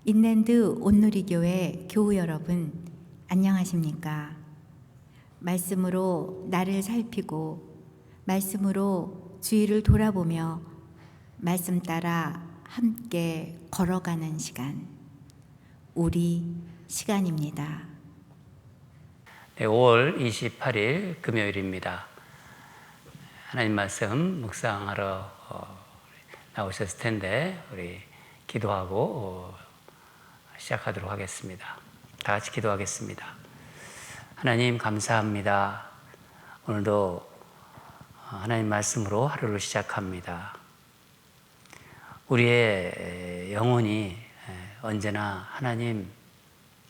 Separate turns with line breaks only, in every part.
인랜드 온누리교회 교우 여러분, 안녕하십니까? 말씀으로 나를 살피고 말씀으로 주위를 돌아보며 말씀 따라 함께 걸어가는 시간, 우리 시간입니다.
네, 5월 28일 금요일입니다. 하나님 말씀 묵상하러 나오셨을 텐데 우리 기도하고 시작하도록 하겠습니다. 다 같이 기도하겠습니다. 하나님 감사합니다. 오늘도 하나님 말씀으로 하루를 시작합니다. 우리의 영혼이 언제나 하나님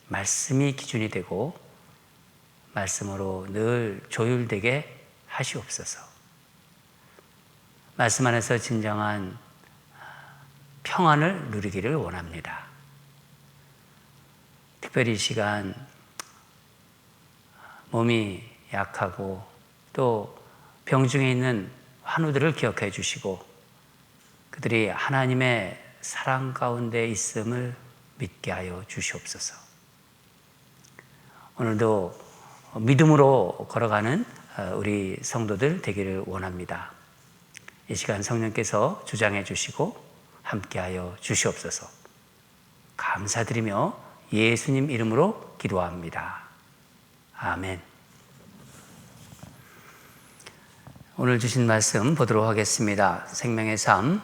말씀이 기준이 되고 말씀으로 늘 조율되게 하시옵소서. 말씀 안에서 진정한 평안을 누리기를 원합니다. 특별히 이 시간 몸이 약하고 또 병중에 있는 환우들을 기억해 주시고 그들이 하나님의 사랑 가운데 있음을 믿게 하여 주시옵소서. 오늘도 믿음으로 걸어가는 우리 성도들 되기를 원합니다. 이 시간 성령께서 주장해 주시고 함께하여 주시옵소서. 감사드리며 예수님 이름으로 기도합니다. 아멘. 오늘 주신 말씀 보도록 하겠습니다. 생명의 삶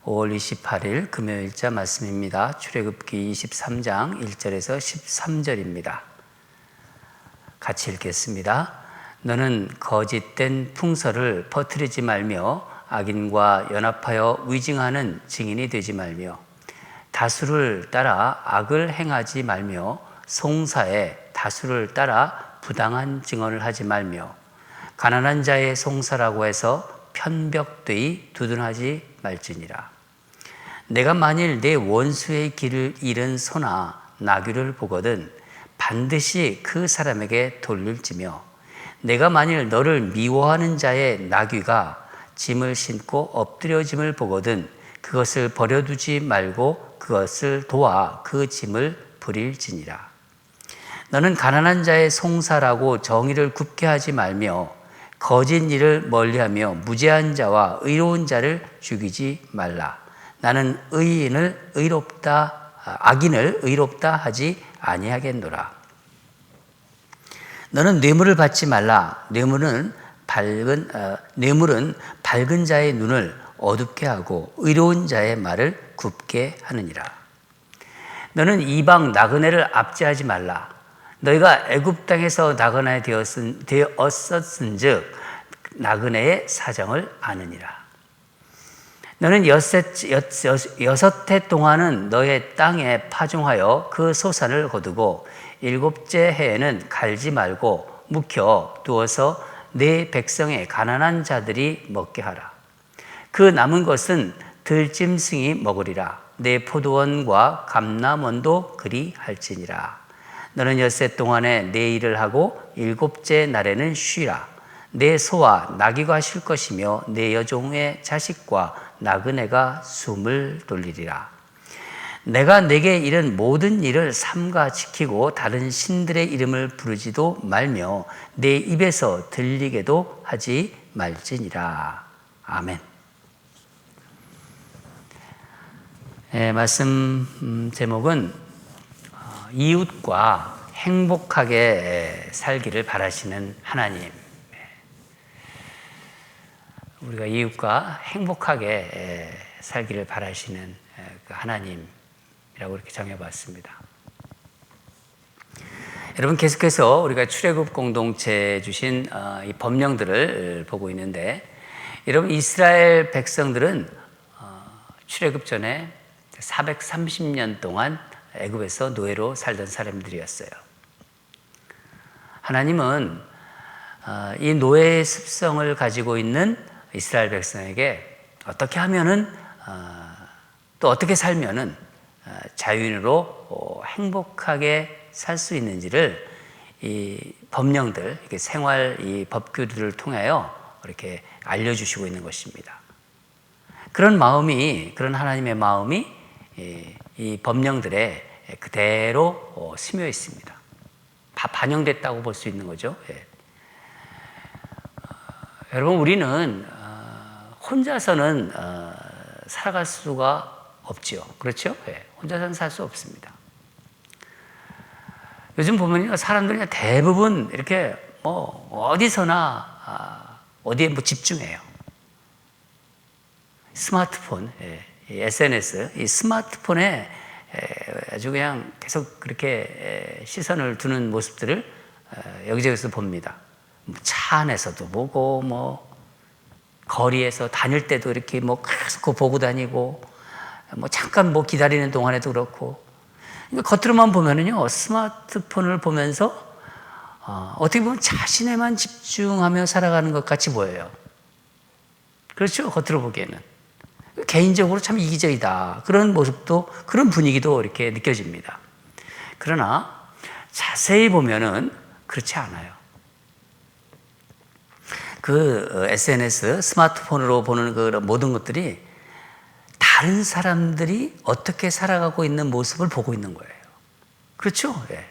5월 28일 금요일자 말씀입니다. 출애굽기 23장 1절에서 13절입니다. 같이 읽겠습니다. 너는 거짓된 풍설을 퍼뜨리지 말며 악인과 연합하여 위증하는 증인이 되지 말며 다수를 따라 악을 행하지 말며 송사에 다수를 따라 부당한 증언을 하지 말며 가난한 자의 송사라고 해서 편벽되이 두둔하지 말지니라. 내가 만일 내 원수의 길을 잃은 소나 나귀를 보거든 반드시 그 사람에게 돌릴지며 내가 만일 너를 미워하는 자의 나귀가 짐을 신고 엎드려짐을 보거든 그것을 버려두지 말고 그것을 도와 그 짐을 부릴지니라. 너는 가난한 자의 송사라고 정의를 굽게 하지 말며 거짓 일을 멀리하며 무죄한 자와 의로운 자를 죽이지 말라. 나는 악인을 의롭다 하지 아니하겠노라. 너는 뇌물을 받지 말라. 뇌물은 밝은 자의 눈을 어둡게 하고 의로운 자의 말을 굽게 하느니라. 너는 이방 나그네를 압제하지 말라. 너희가 애굽 땅에서 나그네 되었었은즉 나그네의 사정을 아느니라. 너는 여섯 해 동안은 너의 땅에 파종하여 그 소산을 거두고 일곱째 해에는 갈지 말고 묵혀 두어서 내 백성의 가난한 자들이 먹게 하라. 그 남은 것은 들짐승이 먹으리라. 내 포도원과 감람원도 그리 할지니라. 너는 엿새 동안에 내 일을 하고 일곱째 날에는 쉬라. 내 소와 나귀가 쉴 것이며 내 여종의 자식과 나그네가 숨을 돌리리라. 내가 내게 이른 모든 일을 삼가 지키고 다른 신들의 이름을 부르지도 말며 내 입에서 들리게도 하지 말지니라. 아멘. 말씀 제목은 이웃과 행복하게 살기를 바라시는 하나님. 우리가 이웃과 행복하게 살기를 바라시는 그 하나님이라고 이렇게 정해봤습니다. 여러분, 계속해서 우리가 출애굽 공동체 주신 이 법령들을 보고 있는데, 여러분, 이스라엘 백성들은 출애굽 전에 430년 동안 애굽에서 노예로 살던 사람들이었어요. 하나님은 이 노예의 습성을 가지고 있는 이스라엘 백성에게 어떻게 하면은 또 어떻게 살면은 자유인으로 행복하게 살 수 있는지를 이 법령들, 생활 이 법규들을 통하여 이렇게 알려주시고 있는 것입니다. 그런 하나님의 마음이 이 법령들에 그대로 스며 있습니다. 다 반영됐다고 볼 수 있는 거죠. 예. 여러분, 우리는 혼자서는 살아갈 수가 없지요. 그렇죠? 예. 혼자서는 살 수 없습니다. 요즘 보면요, 사람들이 대부분 이렇게 뭐 어디서나 어디에 뭐 집중해요. 스마트폰, 이 SNS, 이 스마트폰에 아주 그냥 계속 그렇게 시선을 두는 모습들을 여기저기서 봅니다. 차 안에서도 보고, 뭐 거리에서 다닐 때도 이렇게 뭐 계속 그거 보고 다니고, 뭐 잠깐 뭐 기다리는 동안에도 그렇고. 그러니까 겉으로만 보면은요, 스마트폰을 보면서 어떻게 보면 자신에만 집중하며 살아가는 것 같이 보여요. 그렇죠? 겉으로 보기에는. 개인적으로 참 이기적이다. 그런 모습도, 그런 분위기도 이렇게 느껴집니다. 그러나 자세히 보면은 그렇지 않아요. 그 SNS, 스마트폰으로 보는 그 모든 것들이 다른 사람들이 어떻게 살아가고 있는 모습을 보고 있는 거예요. 그렇죠? 예.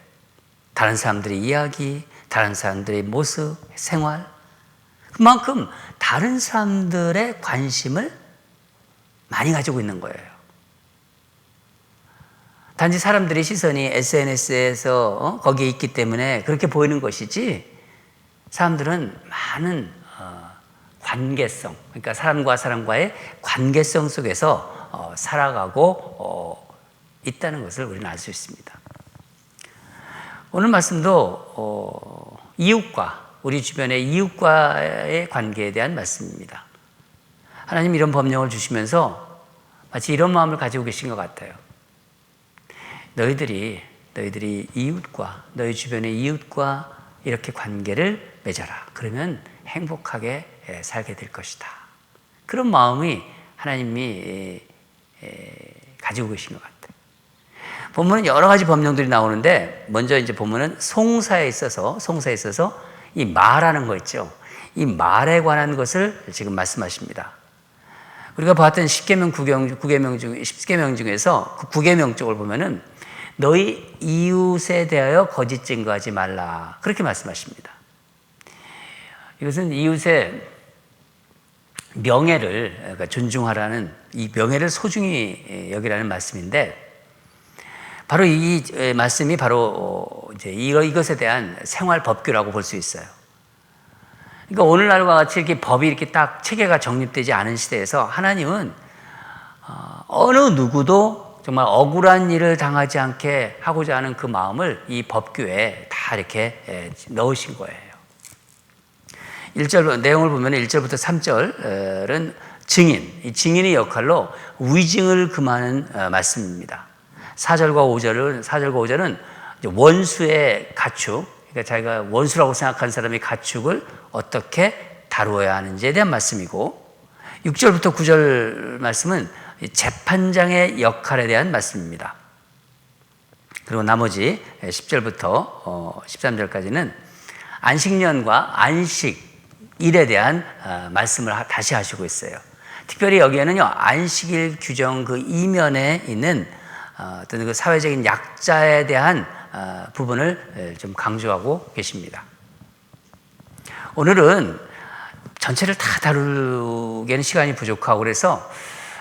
다른 사람들의 이야기, 다른 사람들의 모습, 생활. 그만큼 다른 사람들의 관심을 많이 가지고 있는 거예요. 단지 사람들의 시선이 SNS에서 거기에 있기 때문에 그렇게 보이는 것이지, 사람들은 많은 관계성, 그러니까 사람과 사람과의 관계성 속에서 살아가고 있다는 것을 우리는 알 수 있습니다. 오늘 말씀도 이웃과, 우리 주변의 이웃과의 관계에 대한 말씀입니다. 하나님 이런 법령을 주시면서 마치 이런 마음을 가지고 계신 것 같아요. 너희들이 이웃과, 너희 주변의 이웃과 이렇게 관계를 맺어라. 그러면 행복하게 살게 될 것이다. 그런 마음이 하나님이 가지고 계신 것 같아요. 보면은 여러 가지 법령들이 나오는데, 먼저 이제 보면은 송사에 있어서 이 말하는 거 있죠. 이 말에 관한 것을 지금 말씀하십니다. 우리가 봤던 10계명 중에서 그 9계명 쪽을 보면은 너희 이웃에 대하여 거짓 증거하지 말라. 그렇게 말씀하십니다. 이것은 이웃의 명예를, 그러니까 존중하라는, 이 명예를 소중히 여기라는 말씀인데, 바로 이 말씀이 바로 이제 이것에 대한 생활 법규라고 볼 수 있어요. 그러니까 오늘날과 같이 이렇게 법이 이렇게 딱 체계가 정립되지 않은 시대에서 하나님은 어느 누구도 정말 억울한 일을 당하지 않게 하고자 하는 그 마음을 이 법규에 다 이렇게 넣으신 거예요. 1절 내용을 보면 1절부터 3절은 증인, 이 증인의 역할로 위증을 금하는 말씀입니다. 4절과 5절은 원수의 가축, 그러니까 자기가 원수라고 생각하는 사람의 가축을 어떻게 다루어야 하는지에 대한 말씀이고, 6절부터 9절 말씀은 재판장의 역할에 대한 말씀입니다. 그리고 나머지 10절부터 13절까지는 안식년과 안식일에 대한 말씀을 다시 하시고 있어요. 특별히 여기에는요, 안식일 규정 그 이면에 있는 어떤 그 사회적인 약자에 대한 부분을 좀 강조하고 계십니다. 오늘은 전체를 다 다루기에는 시간이 부족하고, 그래서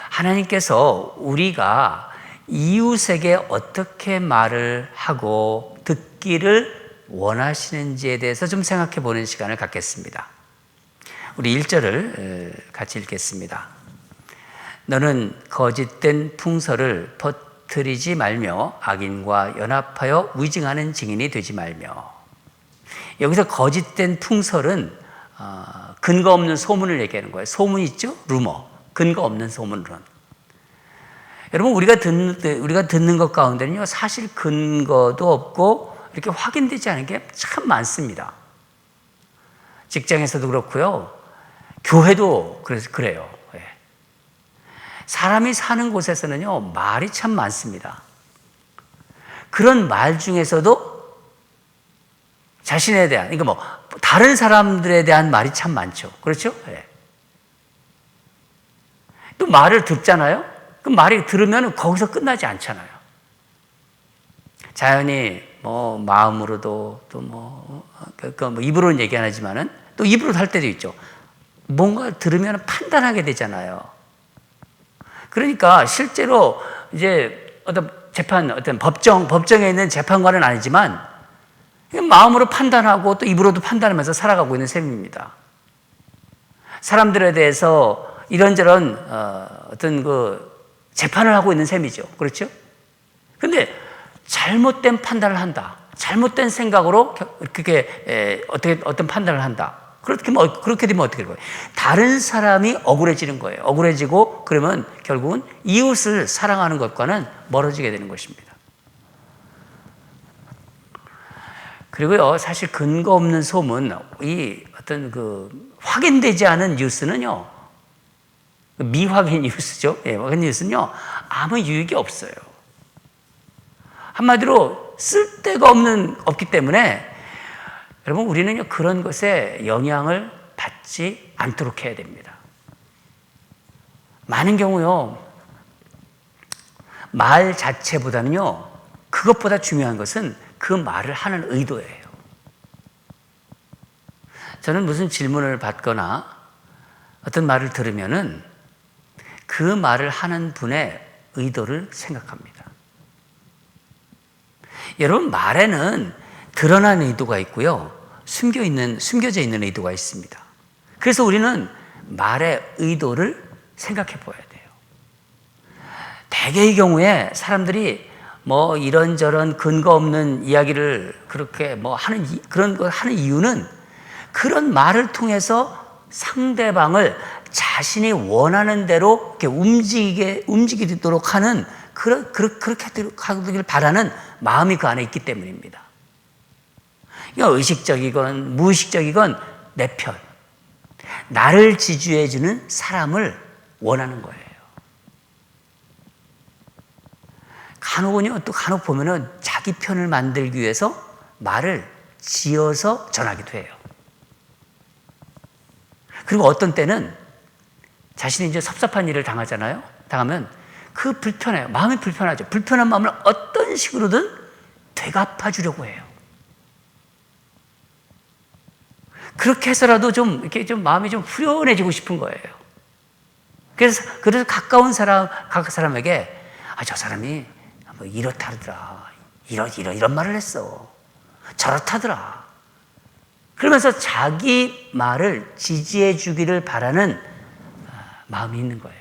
하나님께서 우리가 이웃에게 어떻게 말을 하고 듣기를 원하시는지에 대해서 좀 생각해 보는 시간을 갖겠습니다. 우리 1절을 같이 읽겠습니다. 너는 거짓된 풍설을 퍼뜨리지 말며 악인과 연합하여 위증하는 증인이 되지 말며. 여기서 거짓된 풍설은 근거 없는 소문을 얘기하는 거예요. 소문 있죠? 루머. 근거 없는 소문론. 여러분, 우리가 듣는 것 가운데는요, 사실 근거도 없고 이렇게 확인되지 않은 게 참 많습니다. 직장에서도 그렇고요, 교회도 그래요. 사람이 사는 곳에서는요, 말이 참 많습니다. 그런 말 중에서도 자신에 대한, 그러니까 다른 사람들에 대한 말이 참 많죠. 그렇죠? 또 말을 듣잖아요? 그 말이 들으면 거기서 끝나지 않잖아요. 자연히 뭐 마음으로도 또 뭐 입으로는 얘기 안 하지만은 또 입으로 할 때도 있죠. 뭔가 들으면 판단하게 되잖아요. 그러니까 실제로 이제 어떤 법정에 있는 재판관은 아니지만 마음으로 판단하고 또 입으로도 판단하면서 살아가고 있는 셈입니다. 사람들에 대해서 이런저런 어떤 재판을 하고 있는 셈이죠. 그렇죠? 근데 잘못된 판단을 한다. 잘못된 생각으로 그렇게 어떤 판단을 한다. 그렇게 되면 어떻게 될까요? 다른 사람이 억울해지는 거예요. 억울해지고 그러면 결국은 이웃을 사랑하는 것과는 멀어지게 되는 것입니다. 그리고요, 사실 근거 없는 소문, 이 어떤 확인되지 않은 뉴스는요, 미확인 뉴스죠. 예, 확인 뉴스는요, 아무 유익이 없어요. 한마디로 쓸데가 없기 때문에 여러분, 우리는요, 그런 것에 영향을 받지 않도록 해야 됩니다. 많은 경우요, 말 자체보다는요, 그것보다 중요한 것은 그 말을 하는 의도예요. 저는 무슨 질문을 받거나 어떤 말을 들으면은 그 말을 하는 분의 의도를 생각합니다. 여러분, 말에는 드러난 의도가 있고요, 숨겨져 있는 의도가 있습니다. 그래서 우리는 말의 의도를 생각해 보아야 돼요. 대개의 경우에 사람들이 뭐 이런저런 근거 없는 이야기를 그렇게 그런 걸 하는 이유는 그런 말을 통해서 상대방을 자신이 원하는 대로 이렇게 움직이도록 하는 그렇게 하길 바라는 마음이 그 안에 있기 때문입니다. 의식적이건 무의식적이건 내 편, 나를 지지해주는 사람을 원하는 거예요. 간혹 보면은 자기 편을 만들기 위해서 말을 지어서 전하기도 해요. 그리고 어떤 때는 자신이 이제 섭섭한 일을 당하면 불편해요. 마음이 불편하죠. 불편한 마음을 어떤 식으로든 되갚아 주려고 해요. 그렇게 해서라도 이렇게 마음이 좀 후련해지고 싶은 거예요. 그래서 가까운 각 사람에게, 저 사람이 뭐 이렇다더라. 이런 말을 했어. 저렇다더라. 그러면서 자기 말을 지지해 주기를 바라는 마음이 있는 거예요.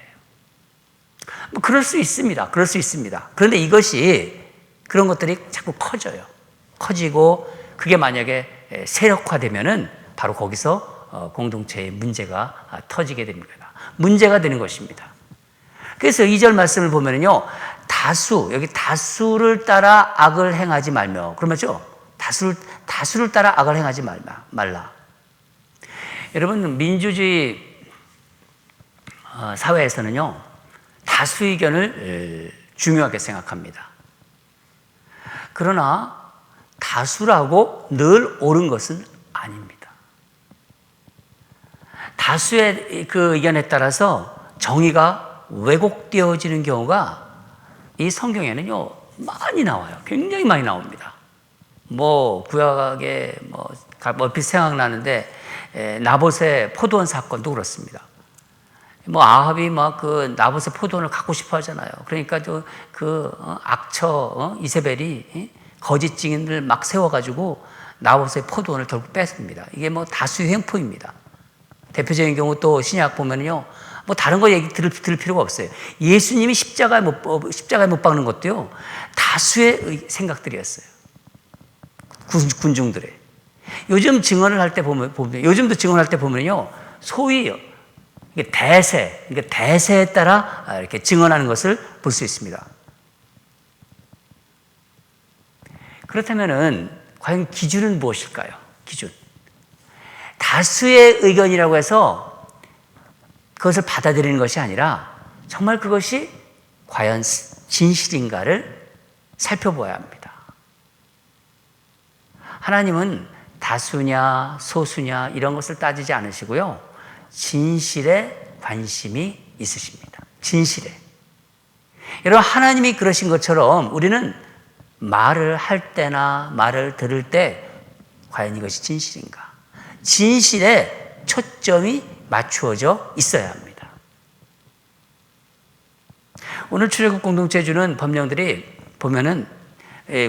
그럴 수 있습니다. 그런데 그런 것들이 자꾸 커지고 그게 만약에 세력화되면은 바로 거기서 공동체의 문제가 터지게 됩니다. 문제가 되는 것입니다. 그래서 2절 말씀을 보면요, 여기 다수를 따라 악을 행하지 말며, 그러면죠, 다수를 따라 악을 행하지 말라. 여러분, 민주주의 사회에서는요, 다수 의견을 중요하게 생각합니다. 그러나 다수라고 늘 옳은 것은 아닙니다. 다수의 그 의견에 따라서 정의가 왜곡되어지는 경우가 이 성경에는요, 많이 나와요. 굉장히 많이 나옵니다. 구약에 얼핏 생각나는데, 나봇의 포도원 사건도 그렇습니다. 아합이 나봇의 포도원을 갖고 싶어 하잖아요. 그러니까 악처 이세벨이 거짓 증인을 막 세워가지고 나봇의 포도원을 결국 뺏습니다. 이게 다수의 횡포입니다. 대표적인 경우 또 신약 보면요, 다른 거 얘기 들을 필요가 없어요. 예수님이 십자가에 못 박는 것도요, 다수의 생각들이었어요. 군중들의. 요즘도 증언을 할 때 보면요, 소위 대세에 따라 이렇게 증언하는 것을 볼 수 있습니다. 그렇다면은 과연 기준은 무엇일까요? 기준. 다수의 의견이라고 해서 그것을 받아들이는 것이 아니라 정말 그것이 과연 진실인가를 살펴보아야 합니다. 하나님은 다수냐 소수냐 이런 것을 따지지 않으시고요, 진실에 관심이 있으십니다. 진실에. 여러분, 하나님이 그러신 것처럼 우리는 말을 할 때나 말을 들을 때 과연 이것이 진실인가? 진실에 초점이 맞추어져 있어야 합니다. 오늘 출애굽 공동체 주는 법령들이 보면은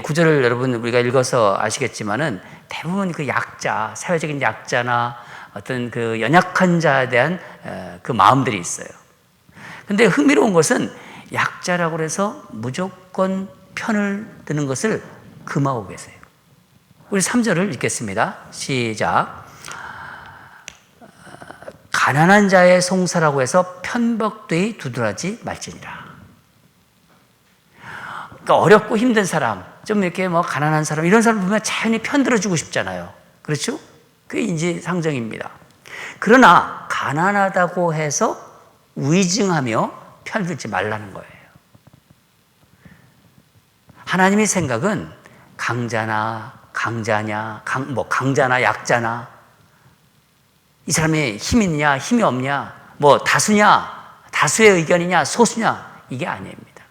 구절을 여러분 우리가 읽어서 아시겠지만은 대부분 그 약자, 사회적인 약자나 어떤 그 연약한 자에 대한 그 마음들이 있어요. 근데 흥미로운 것은 약자라고 해서 무조건 편을 드는 것을 금하고 계세요. 우리 3절을 읽겠습니다. 시작. 가난한 자의 송사라고 해서 편법되이 두둔하지 말지니라. 그러니까 어렵고 힘든 사람, 좀 이렇게 뭐 가난한 사람, 이런 사람 보면 자연히 편들어주고 싶잖아요. 그렇죠? 그게 인지상정입니다. 그러나 가난하다고 해서 위증하며 편들지 말라는 거예요. 하나님의 생각은 강자냐, 강자나 약자나, 이 사람이 힘 있냐, 힘이 없냐, 뭐 다수냐, 다수의 의견이냐, 소수냐, 이게 아닙니다.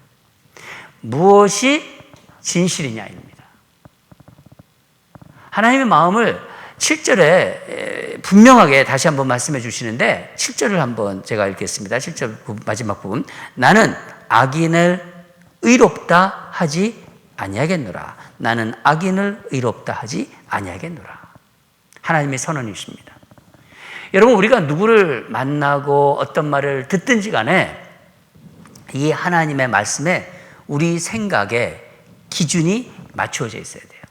무엇이 진실이냐입니다. 하나님의 마음을 7절에 분명하게 다시 한번 말씀해 주시는데 7절을 한번 제가 읽겠습니다. 7절 마지막 부분. 나는 악인을 의롭다 하지 아니하겠노라. 나는 악인을 의롭다 하지 아니하겠노라. 하나님의 선언이십니다. 여러분, 우리가 누구를 만나고 어떤 말을 듣든지 간에 이 하나님의 말씀에 우리 생각에 기준이 맞추어져 있어야 돼요.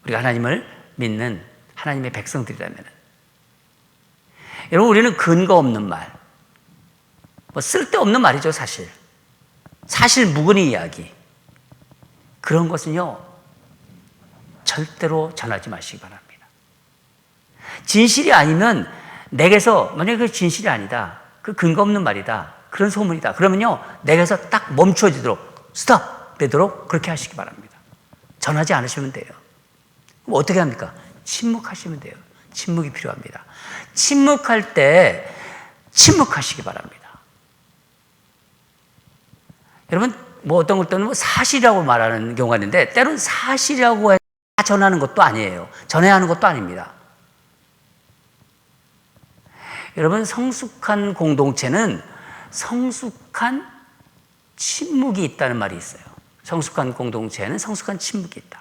우리가 하나님을 믿는 하나님의 백성들이라면. 여러분, 우리는 근거 없는 말, 뭐 쓸데없는 말이죠, 사실. 사실 무근의 이야기. 그런 것은요, 절대로 전하지 마시기 바랍니다. 진실이 아니면 내게서, 만약에 그 진실이 아니다, 그 근거 없는 말이다, 그런 소문이다, 그러면요, 내게서 딱 멈춰지도록, 스톱! 되도록 그렇게 하시기 바랍니다. 전하지 않으시면 돼요. 그럼 어떻게 합니까? 침묵하시면 돼요. 침묵이 필요합니다. 침묵할 때 침묵하시기 바랍니다. 여러분, 뭐 어떤 것들은 뭐 사실이라고 말하는 경우가 있는데 때로는 사실이라고 해서 전하는 것도 아니에요. 전해야 하는 것도 아닙니다. 여러분, 성숙한 공동체는 성숙한 침묵이 있다는 말이 있어요. 성숙한 공동체에는 성숙한 침묵이 있다.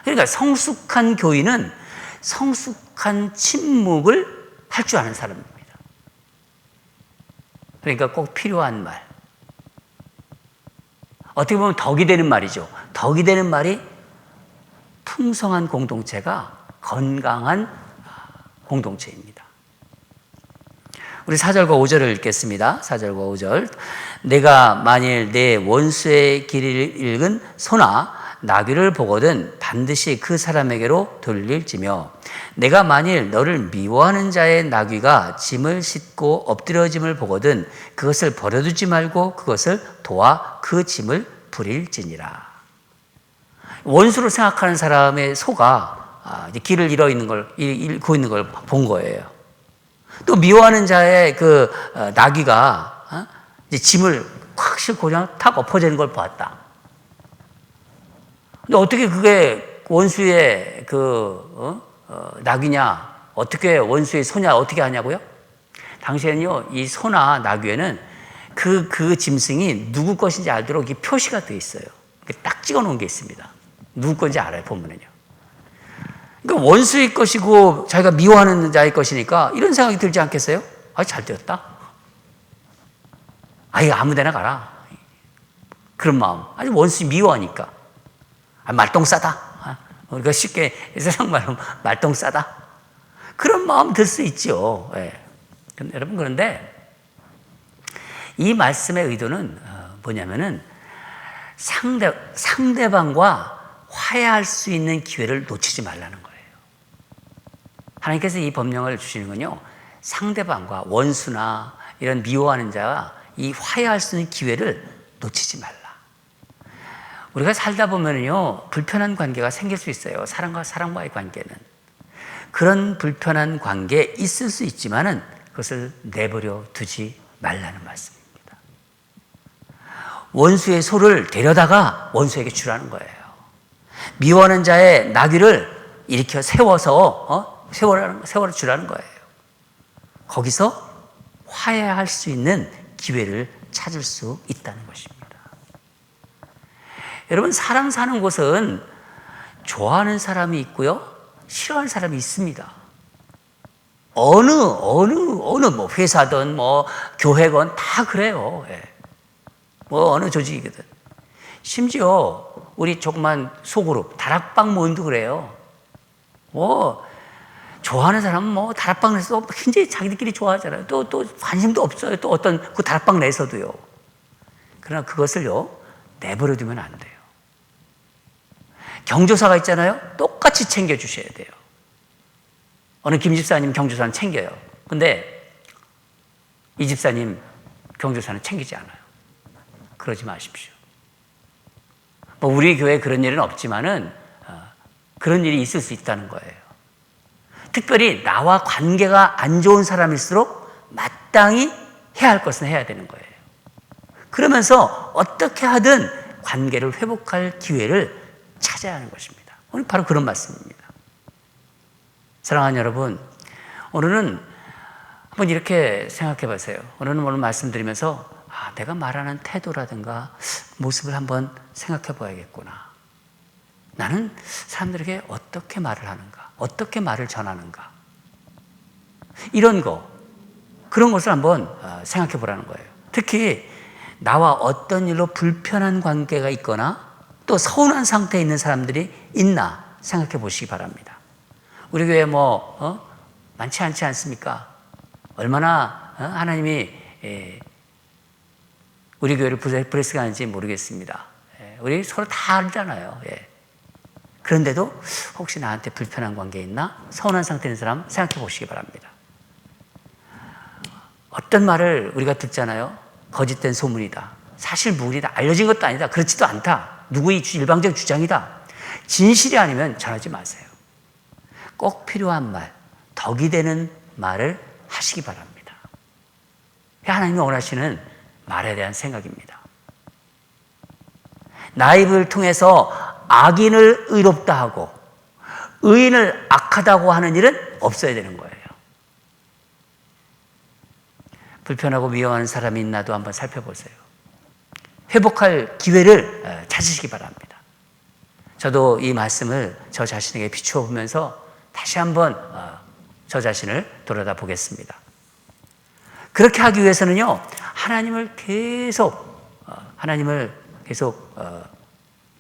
그러니까 성숙한 교인은 성숙한 침묵을 할 줄 아는 사람입니다. 그러니까 꼭 필요한 말. 어떻게 보면 덕이 되는 말이죠. 덕이 되는 말이 풍성한 공동체가 건강한 공동체입니다. 우리 4절과 5절을 읽겠습니다. 4절과 5절. 내가 만일 내 원수의 길을 읽은 소나 나귀를 보거든 반드시 그 사람에게로 돌릴지며 내가 만일 너를 미워하는 자의 나귀가 짐을 싣고 엎드려짐을 보거든 그것을 버려두지 말고 그것을 도와 그 짐을 부릴지니라. 원수로 생각하는 사람의 소가 길을 잃고 있는 걸 본 거예요. 또 미워하는 자의 그 나귀가 이제 짐을 확 싣고 그냥 탁 엎어지는 걸 보았다. 근데 어떻게 그게 원수의 나귀냐, 어떻게 원수의 소냐, 어떻게 하냐고요? 당시에는요, 이 소나 나귀에는 그 짐승이 누구 것인지 알도록 이 표시가 되어 있어요. 딱 찍어 놓은 게 있습니다. 누구 건지 알아요, 보면은요. 그러니까 원수의 것이고 자기가 미워하는 자의 것이니까 이런 생각이 들지 않겠어요? 잘 되었다. 이거 아무 데나 가라. 그런 마음. 아니, 원수 미워하니까. 말똥 싸다. 우리가 쉽게 세상 말로 말똥 싸다. 그런 마음 들 수 있죠. 예. 여러분, 그런데 이 말씀의 의도는 뭐냐면은 상대방과 화해할 수 있는 기회를 놓치지 말라는 거예요. 하나님께서 이 법령을 주시는 건요, 상대방과 원수나 이런 미워하는 자와 이 화해할 수 있는 기회를 놓치지 말라. 우리가 살다 보면요, 불편한 관계가 생길 수 있어요. 사람과의 관계는. 그런 불편한 관계에 있을 수 있지만은 그것을 내버려 두지 말라는 말씀입니다. 원수의 소를 데려다가 원수에게 주라는 거예요. 미워하는 자의 나귀를 일으켜 세워서 세워 주라는 거예요. 거기서 화해할 수 있는 기회를 찾을 수 있다는 것입니다. 여러분, 사람 사는 곳은 좋아하는 사람이 있고요, 싫어하는 사람이 있습니다. 어느 뭐 회사든 뭐 교회건 다 그래요. 예. 뭐 어느 조직이든. 심지어 우리 조그만 소그룹 다락방 모임도 그래요. 뭐 좋아하는 사람은 뭐 다락방 내에서 굉장히 자기들끼리 좋아하잖아요. 또 관심도 없어요. 또 어떤 그 다락방 내에서도요. 그러나 그것을요, 내버려 두면 안 돼요. 경조사가 있잖아요. 똑같이 챙겨주셔야 돼요. 어느 김 집사님 경조사는 챙겨요. 근데 이 집사님 경조사는 챙기지 않아요. 그러지 마십시오. 뭐 우리 교회에 그런 일은 없지만은 그런 일이 있을 수 있다는 거예요. 특별히 나와 관계가 안 좋은 사람일수록 마땅히 해야 할 것은 해야 되는 거예요. 그러면서 어떻게 하든 관계를 회복할 기회를 찾아야 하는 것입니다. 오늘 바로 그런 말씀입니다. 사랑하는 여러분, 오늘은 한번 이렇게 생각해 보세요. 오늘 말씀드리면서 내가 말하는 태도라든가 모습을 한번 생각해 봐야겠구나. 나는 사람들에게 어떻게 말을 하는가, 어떻게 말을 전하는가, 이런 그런 것을 한번 생각해 보라는 거예요. 특히 나와 어떤 일로 불편한 관계가 있거나 또 서운한 상태에 있는 사람들이 있나 생각해 보시기 바랍니다. 우리 교회 많지 않지 않습니까? 얼마나 하나님이 우리 교회를 브레스가 하는지 모르겠습니다. 우리 서로 다 알잖아요. 그런데도 혹시 나한테 불편한 관계 있나? 서운한 상태에 있는 사람 생각해 보시기 바랍니다. 어떤 말을 우리가 듣잖아요. 거짓된 소문이다. 사실 무근이다. 알려진 것도 아니다. 그렇지도 않다. 누구의 일방적 주장이다. 진실이 아니면 전하지 마세요. 꼭 필요한 말, 덕이 되는 말을 하시기 바랍니다. 하나님이 원하시는 말에 대한 생각입니다. 나의 입을 통해서 악인을 의롭다 하고 의인을 악하다고 하는 일은 없어야 되는 거예요. 불편하고 미워하는 사람이 있나도 한번 살펴보세요. 회복할 기회를 찾으시기 바랍니다. 저도 이 말씀을 저 자신에게 비추어 보면서 다시 한번 저 자신을 돌아다 보겠습니다. 그렇게 하기 위해서는요, 하나님을 계속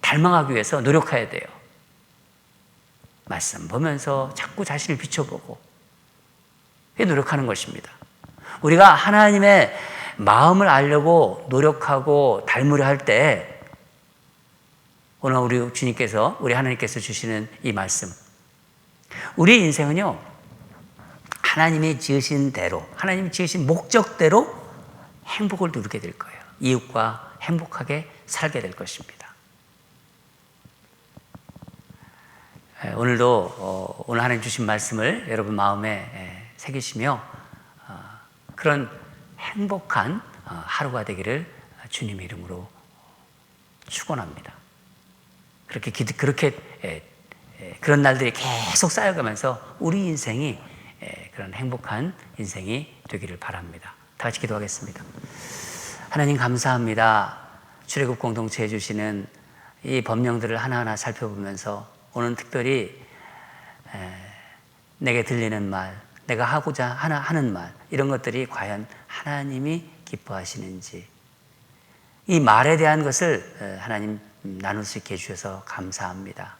닮아가기 위해서 노력해야 돼요. 말씀 보면서 자꾸 자신을 비춰보고 노력하는 것입니다. 우리가 하나님의 마음을 알려고 노력하고 닮으려 할 때 오늘 우리 주님께서, 우리 하나님께서 주시는 이 말씀, 우리 인생은요, 하나님이 지으신 대로, 하나님이 지으신 목적대로 행복을 누리게 될 거예요. 이웃과 행복하게 살게 될 것입니다. 오늘도 오늘 하나님 주신 말씀을 여러분 마음에 새기시며 그런 행복한 하루가 되기를 주님 이름으로 축원합니다. 그런 날들이 계속 쌓여가면서 우리 인생이 그런 행복한 인생이 되기를 바랍니다. 다 같이 기도하겠습니다. 하나님 감사합니다. 출애굽 공동체에 주시는 이 법령들을 하나하나 살펴보면서 오늘 특별히 내게 들리는 말, 내가 하고자 하는 말, 이런 것들이 과연 하나님이 기뻐하시는지, 이 말에 대한 것을 하나님 나눌 수 있게 해주셔서 감사합니다.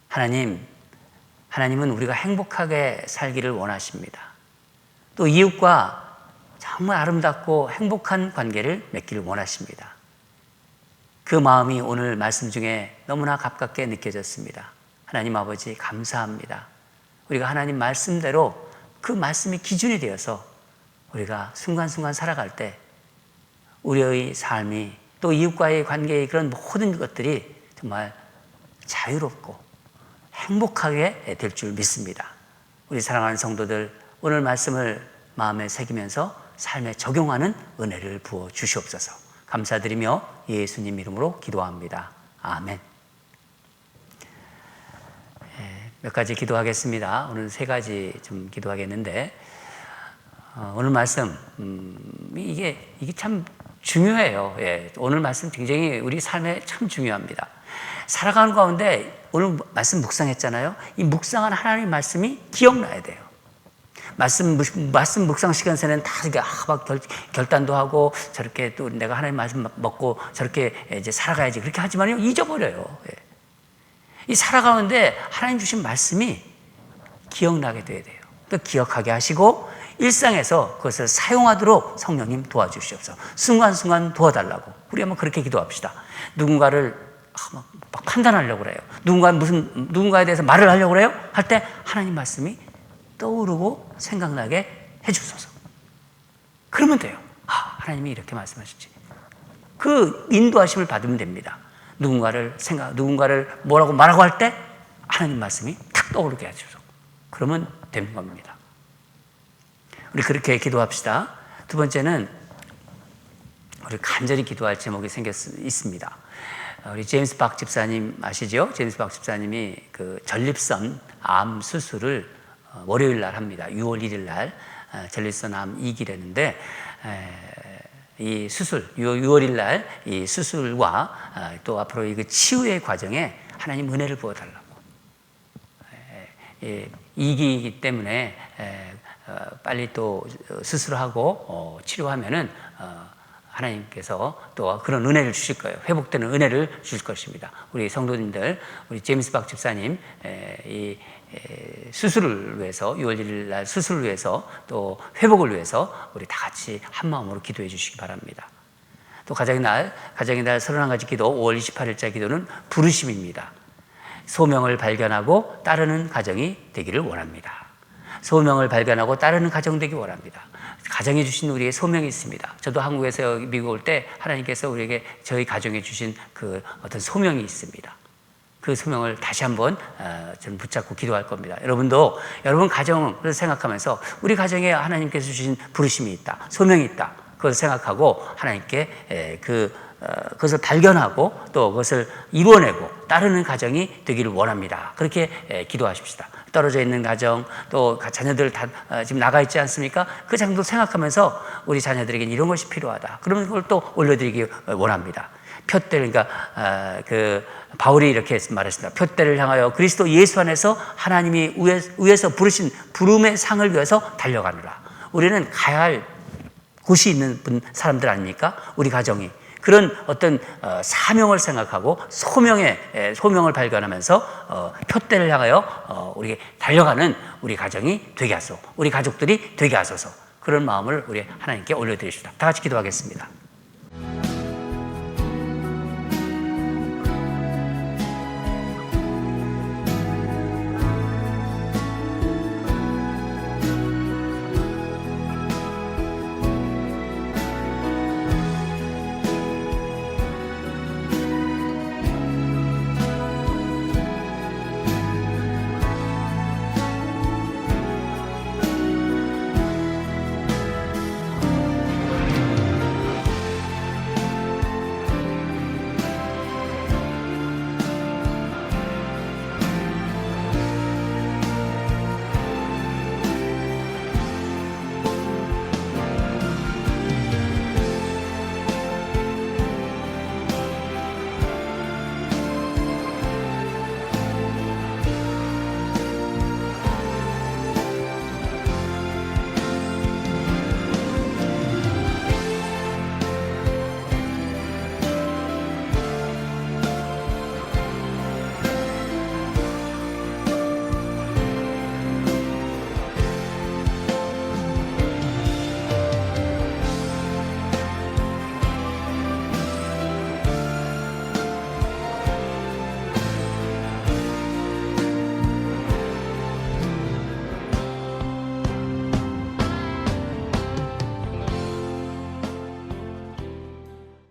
하나님은 우리가 행복하게 살기를 원하십니다. 또 이웃과 정말 아름답고 행복한 관계를 맺기를 원하십니다. 그 마음이 오늘 말씀 중에 너무나 가깝게 느껴졌습니다. 하나님 아버지 감사합니다. 우리가 하나님 말씀대로 그 말씀이 기준이 되어서 우리가 순간순간 살아갈 때 우리의 삶이, 또 이웃과의 관계의 그런 모든 것들이 정말 자유롭고 행복하게 될 줄 믿습니다. 우리 사랑하는 성도들, 오늘 말씀을 마음에 새기면서 삶에 적용하는 은혜를 부어 주시옵소서. 감사드리며 예수님 이름으로 기도합니다. 아멘. 몇 가지 기도하겠습니다. 오늘 세 가지 좀 기도하겠는데, 오늘 말씀, 이게 참 중요해요. 예, 오늘 말씀 굉장히 우리 삶에 참 중요합니다. 살아가는 가운데 오늘 말씀 묵상했잖아요. 이 묵상한 하나님의 말씀이 기억나야 돼요. 말씀 묵상 시간 전에는 다 이게 막 결단도 하고 저렇게 또 내가 하나님 말씀 먹고 저렇게 이제 살아가야지 그렇게 하지만요 잊어버려요. 예. 이 살아가는데 하나님 주신 말씀이 기억나게 돼야 돼요. 또 기억하게 하시고 일상에서 그것을 사용하도록 성령님 도와주시옵소서. 순간순간 도와달라고 우리 한번 그렇게 기도합시다. 누군가를 막 판단하려고 그래요. 누군가에 대해서 말을 하려고 그래요. 할 때 하나님 말씀이 떠오르고 생각나게 해주소서. 그러면 돼요. 하나님이 이렇게 말씀하시지. 그 인도하심을 받으면 됩니다. 누군가를 뭐라고 말하고 할 때 하나님 말씀이 탁 떠오르게 해주소서. 그러면 되는 겁니다. 우리 그렇게 기도합시다. 두 번째는 우리 간절히 기도할 제목이 있습니다. 우리 제임스 박 집사님 아시죠? 제임스 박 집사님이 그 전립선 암 수술을 월요일 날 합니다. 6월 1일 날 전립선 암 2기라는데 이 수술 6월 1일 날 이 수술과 또 앞으로 이 치유의 과정에 하나님 은혜를 부어달라고. 2기이기 때문에 빨리 또 수술하고 치료하면은 하나님께서 또 그런 은혜를 주실 거예요. 회복되는 은혜를 주실 것입니다. 우리 성도님들, 우리 제임스 박 집사님 이 수술을 위해서 6월 1일 날 수술을 위해서 또 회복을 위해서 우리 다 같이 한 마음으로 기도해 주시기 바랍니다. 또 가정의 날 31가지 기도 5월 28일자 기도는 부르심입니다. 소명을 발견하고 따르는 가정이 되기를 원합니다. 소명을 발견하고 따르는 가정 되기 원합니다. 가정에 주신 우리의 소명이 있습니다. 저도 한국에서 미국 올 때 하나님께서 우리에게 저희 가정에 주신 그 어떤 소명이 있습니다. 그 소명을 다시 한번 좀 붙잡고 기도할 겁니다. 여러분도 여러분 가정을 생각하면서 우리 가정에 하나님께서 주신 부르심이 있다, 소명이 있다. 그것을 생각하고 하나님께 그것을 발견하고 또 그것을 이루어내고 따르는 가정이 되기를 원합니다. 그렇게 기도하십시다. 떨어져 있는 가정, 또 자녀들 다 지금 나가 있지 않습니까? 그 장도 생각하면서 우리 자녀들에게는 이런 것이 필요하다. 그러면 그걸 또 올려드리기 원합니다. 표대를, 그러니까 바울이 이렇게 말했습니다. 표대를 향하여 그리스도 예수 안에서 하나님이 위에서 부르신 부름의 상을 위해서 달려가느라. 우리는 가야 할 곳이 있는 사람들 아닙니까? 우리 가정이. 그런 어떤 사명을 생각하고 소명을 발견하면서 표대를 향하여 우리 달려가는 우리 가정이 되게 하소서. 우리 가족들이 되게 하소서. 그런 마음을 우리 하나님께 올려드립시다. 다 같이 기도하겠습니다.